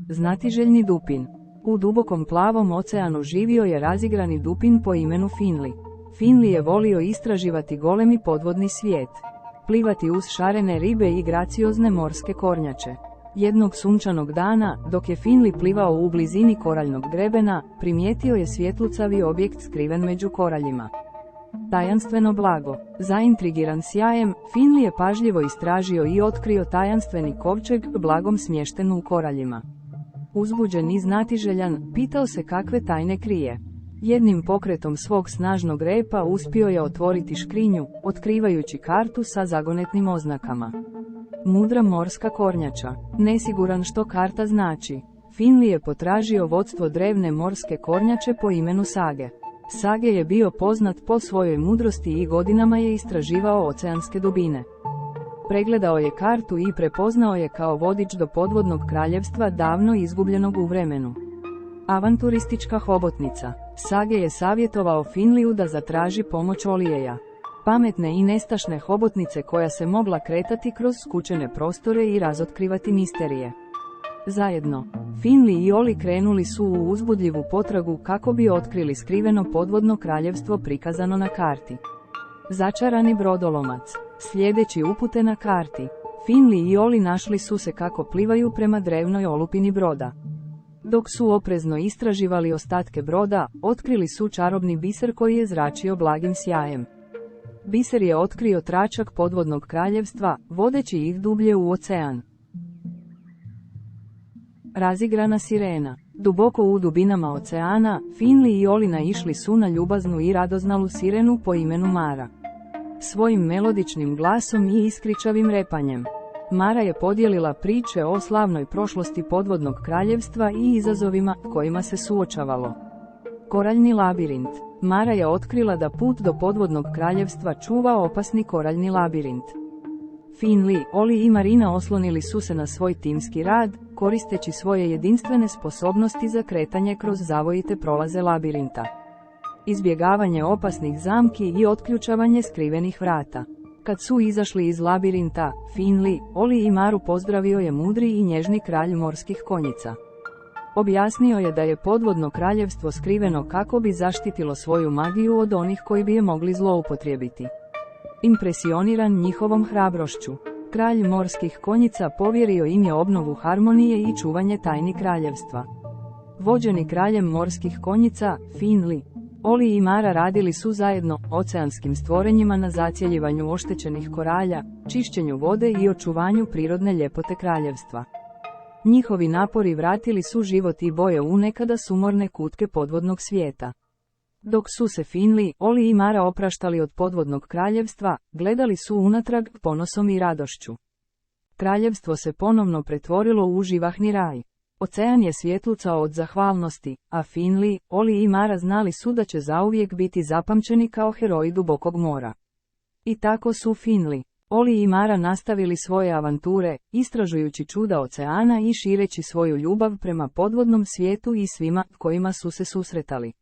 znatiželjni dupin. U dubokom plavom oceanu živio je razigrani dupin po imenu Finli. Finli je volio istraživati golemi podvodni svijet, plivati uz šarene ribe i graciozne morske kornjače. Jednog sunčanog dana, dok je Finli plivao u blizini koraljnog grebena, primijetio je svjetlucavi objekt skriven među koraljima. Tajanstveno blago. Zaintrigiran sjajem, Finli je pažljivo istražio i otkrio tajanstveni kovčeg, blagom smješten u koraljima. Uzbuđen i znatiželjan, pitao se kakve tajne krije. Jednim pokretom svog snažnog repa uspio je otvoriti škrinju, otkrivajući kartu sa zagonetnim oznakama. Mudra morska kornjača. Nesiguran što karta znači, Finli je potražio vodstvo drevne morske kornjače po imenu Sage. Sage je bio poznat po svojoj mudrosti i godinama je istraživao oceanske dubine. Pregledao je kartu i prepoznao je kao vodič do podvodnog kraljevstva davno izgubljenog u vremenu. Avanturistička hobotnica. Sage je savjetovao Finliju da zatraži pomoć Olijeja, pametne i nestašne hobotnice koja se mogla kretati kroz skučene prostore i razotkrivati misterije. Zajedno, Finli i Oli krenuli su u uzbudljivu potragu kako bi otkrili skriveno podvodno kraljevstvo prikazano na karti. Začarani brodolomac. Slijedeći upute na karti, Finli i Oli našli su se kako plivaju prema drevnoj olupini broda. Dok su oprezno istraživali ostatke broda, otkrili su čarobni biser koji je zračio blagim sjajem. Biser je otkrio tračak podvodnog kraljevstva, vodeći ih dublje u ocean. Razigrana sirena. Duboko u dubinama oceana, Finli i Oli naišli su na ljubaznu i radoznalu sirenu po imenu Mara. Svojim melodičnim glasom i iskričavim repanjem, Mara je podijelila priče o slavnoj prošlosti podvodnog kraljevstva i izazovima kojima se suočavalo. Koraljni labirint. Mara je otkrila da put do podvodnog kraljevstva čuva opasni koraljni labirint. Finli, Oli i Marina oslonili su se na svoj timski rad, koristeći svoje jedinstvene sposobnosti za kretanje kroz zavojite prolaze labirinta, izbjegavanje opasnih zamki i otključavanje skrivenih vrata. Kad su izašli iz labirinta, Finli, Oli i Maru pozdravio je mudri i nježni kralj morskih konjica. Objasnio je da je podvodno kraljevstvo skriveno kako bi zaštitilo svoju magiju od onih koji bi je mogli zloupotrijebiti. Impresioniran njihovom hrabrošću, kralj morskih konjica povjerio im je obnovu harmonije i čuvanje tajni kraljevstva. Vođeni kraljem morskih konjica, Finli, Oli i Mara radili su zajedno oceanskim stvorenjima na zacjeljivanju oštećenih koralja, čišćenju vode i očuvanju prirodne ljepote kraljevstva. Njihovi napori vratili su život i boje u nekada sumorne kutke podvodnog svijeta. Dok su se Finli, Oli i Mara opraštali od podvodnog kraljevstva, gledali su unatrag ponosom i radošću. Kraljevstvo se ponovno pretvorilo u živahni raj. Ocean je svjetlucao od zahvalnosti, a Finli, Oli i Mara znali su da će zauvijek biti zapamćeni kao heroji dubokog mora. I tako su Finli, Oli i Mara nastavili svoje avanture, istražujući čuda oceana i šireći svoju ljubav prema podvodnom svijetu i svima kojima su se susretali.